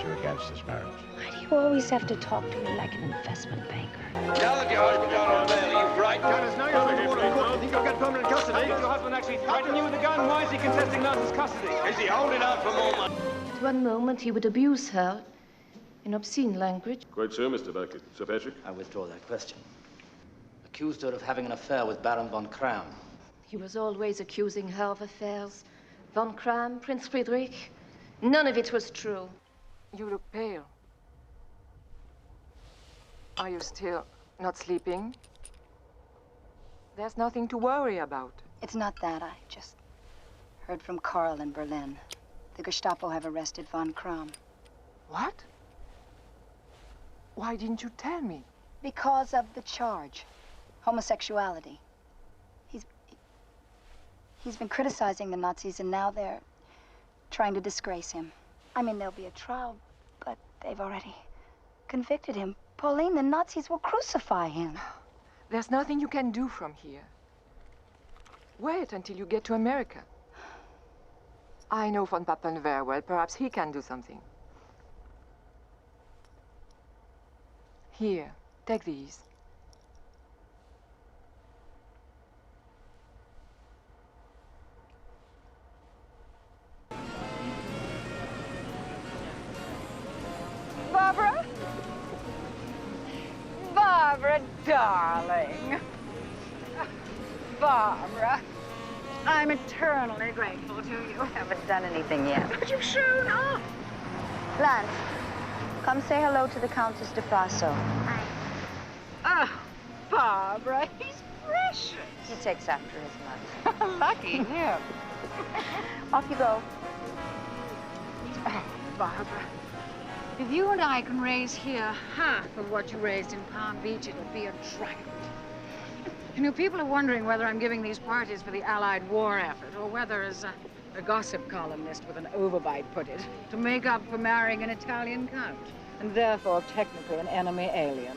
you're against this marriage. Why do you always have to talk to me like an investment banker? Now that your husband's out on bail, are you frightened? Dennis, now you're in court. You think you'll get permanent custody? Did your husband actually threaten you with a gun? Why is he contesting Nelson's custody? Is he holding out for more money? At one moment, he would abuse her in obscene language. Quite so, Mr. Beckett. Sir Patrick? I withdraw that question. Accused her of having an affair with Baron von Kram. He was always accusing her of affairs. Von Kram, Prince Friedrich. None of it was true. You look pale. Are you still not sleeping? There's nothing to worry about. It's not that. I just heard from Karl in Berlin. The Gestapo have arrested von Kram. What? Why didn't you tell me? Because of the charge. Homosexuality. He's been criticizing the Nazis, and now they're trying to disgrace him. I mean, there'll be a trial, but they've already convicted him. Pauline, the Nazis will crucify him. There's nothing you can do from here. Wait until you get to America. I know von Papen very well. Perhaps he can do something. Here, take these. Barbara? Barbara, darling. Barbara, I'm eternally grateful to you. Haven't done anything yet. But you've shown up. Lance, come say hello to the Countess de Faso. Oh, Barbara, he's precious. He takes after his mother. Lucky him. Off you go. Oh, Barbara, if you and I can raise here half of what you raised in Palm Beach, it'll be a triumph. You know, people are wondering whether I'm giving these parties for the Allied war effort, or whether, as a gossip columnist with an overbite put it, to make up for marrying an Italian count, and therefore technically an enemy alien.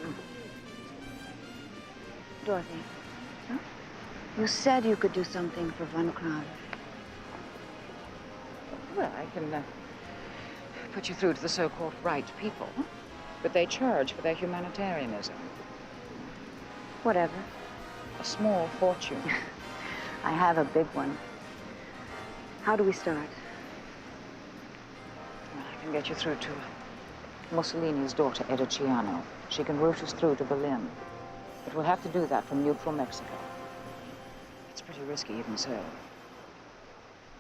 Dorothy, you said you could do something for von Kram. Well, I can put you through to the so-called right people, but they charge for their humanitarianism. Whatever. A small fortune. I have a big one. How do we start? Well, I can get you through to Mussolini's daughter, Eda Ciano. She can route us through to Berlin. But we'll have to do that from neutral Mexico. It's pretty risky, even so.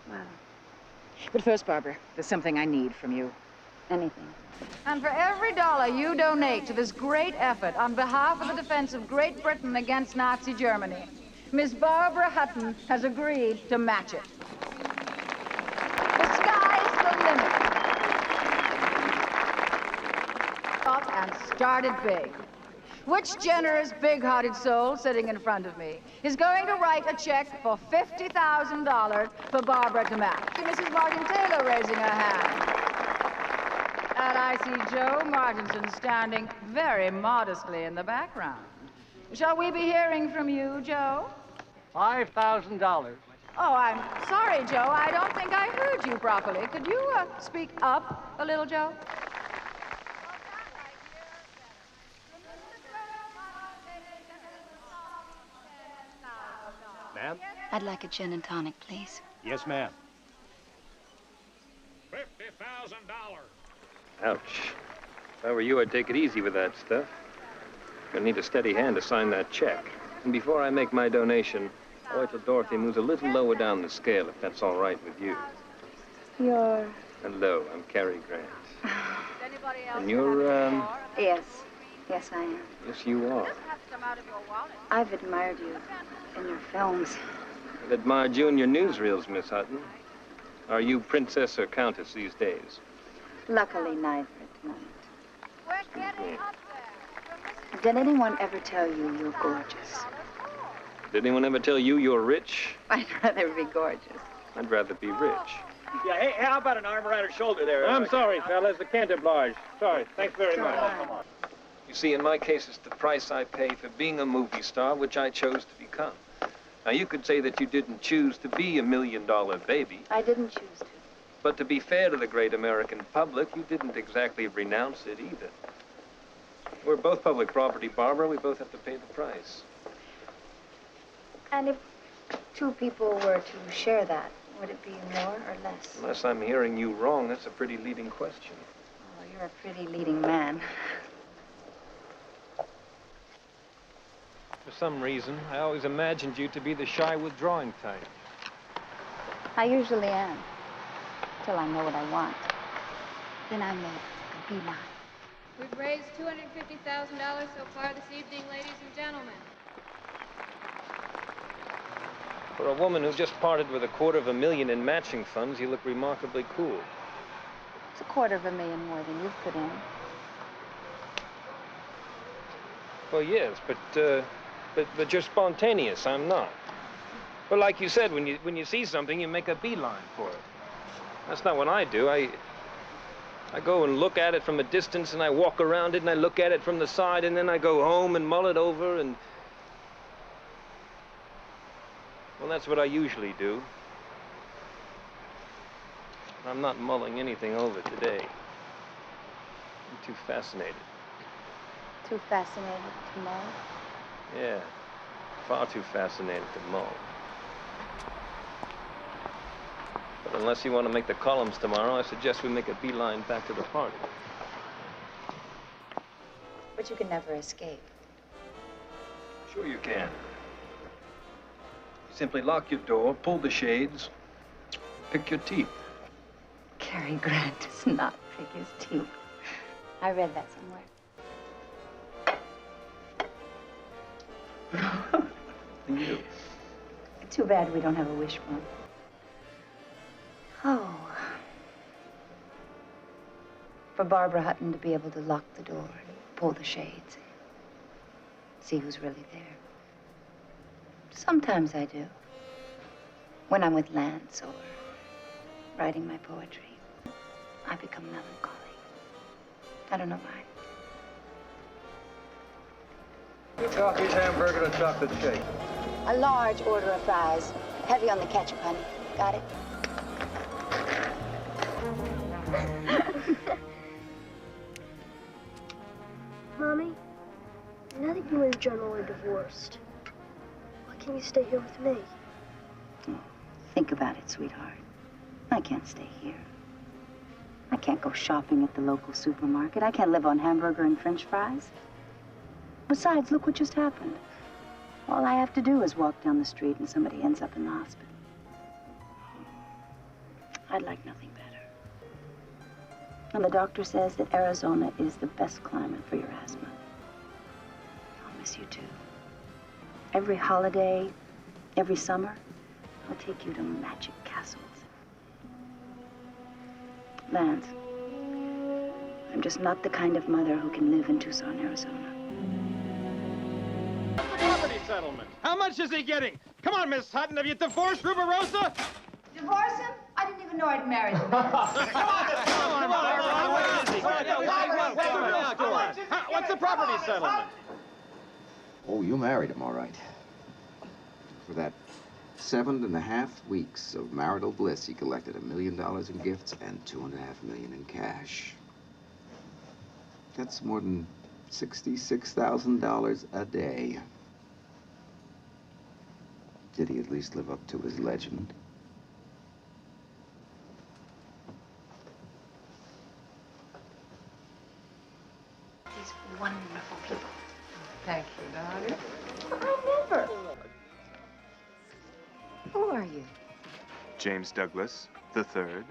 Well, but first, Barbara, there's something I need from you. anything. And for every dollar you donate to this great effort on behalf of the defense of Great Britain against Nazi Germany, Miss Barbara Hutton has agreed to match it. The sky's the limit. Up and started big. Which generous, big-hearted soul sitting in front of me is going to write a check for $50,000 for Barbara to match? Mrs. Martin Taylor raising her hand. And I see Joe Martinson standing very modestly in the background. Shall we be hearing from you, Joe? $5,000. Oh, I'm sorry, Joe. I don't think I heard you properly. Could you speak up a little, Joe? Ma'am? I'd like a gin and tonic, please. Yes, ma'am. $50,000. Ouch. If I were you, I'd take it easy with that stuff. You'll need a steady hand to sign that check. And before I make my donation, I'll wait till Dorothy moves a little lower down the scale, if that's all right with you. You're... Hello, I'm Cary Grant. And you're, Yes. Yes, I am. yes, you are. I've admired you in your films. I've admired you in your newsreels, Miss Hutton. Are you princess or countess these days? Luckily, neither at the moment. Did anyone ever tell you you're gorgeous? Did anyone ever tell you you're rich? I'd rather be gorgeous. I'd rather be rich. Yeah, hey, how about an arm around her shoulder there? I'm sorry, fellas. The can't oblige. Sorry. Thanks very much. You see, in my case, it's the price I pay for being a movie star, which I chose to become. Now, you could say that you didn't choose to be $1 million baby. I didn't choose to. But to be fair to the great American public, you didn't exactly renounce it either. We're both public property, Barbara. We both have to pay the price. And if two people were to share that, would it be more or less? Unless I'm hearing you wrong, that's a pretty leading question. Oh, you're a pretty leading man. For some reason, I always imagined you to be the shy, withdrawing type. I usually am. Till I know what I want. Then I make a beeline. We've raised $250,000 so far this evening, ladies and gentlemen. For a woman who just parted with $250,000 in matching funds, you look remarkably cool. It's $250,000 more than you've put in. Well, yes, but you're spontaneous. I'm not. But like you said, when you see something, you make a beeline for it. That's not what I do. I go and look at it from a distance, and I walk around it, and I look at it from the side, and then I go home and mull it over, and... Well, that's what I usually do. I'm not mulling anything over today. I'm too fascinated. Too fascinated to mull? Yeah, far too fascinated to mull. But unless you want to make the columns tomorrow, I suggest we make a beeline back to the party. But you can never escape. Sure you can. Simply lock your door, pull the shades, pick your teeth. Cary Grant does not pick his teeth. I read that somewhere. You. Too bad we don't have a wishbone. Oh. For Barbara Hutton to be able to lock the door and pull the shades. See who's really there. Sometimes I do. When I'm with Lance or writing my poetry, I become melancholy. I don't know why. Chinese hamburger and chocolate shake. A large order of fries. Heavy on the ketchup, honey. Got it? Mommy, now that you and General are divorced, why can't you stay here with me? Oh, think about it, sweetheart. I can't stay here. I can't go shopping at the local supermarket. I can't live on hamburger and French fries. Besides, look what just happened. All I have to do is walk down the street and somebody ends up in the hospital. I'd like nothing better. And the doctor says that Arizona is the best climate for your asthma. I'll miss you too. Every holiday, every summer, I'll take you to magic castles. Lance, I'm just not the kind of mother who can live in Tucson, Arizona. Property settlement. How much is he getting? Come on, Miss Hutton, have you divorced Rubarosa? Divorce him? I didn't even know I'd married him. What's the property settlement? Oh, you married him, all right. For that 7.5 weeks of marital bliss, he collected $1 million in gifts and $2.5 million in cash. That's more than $66,000 a day. Did he at least live up to his legend? These wonderful people. Thank you, darling. I never. Who are you? James Douglas, the third.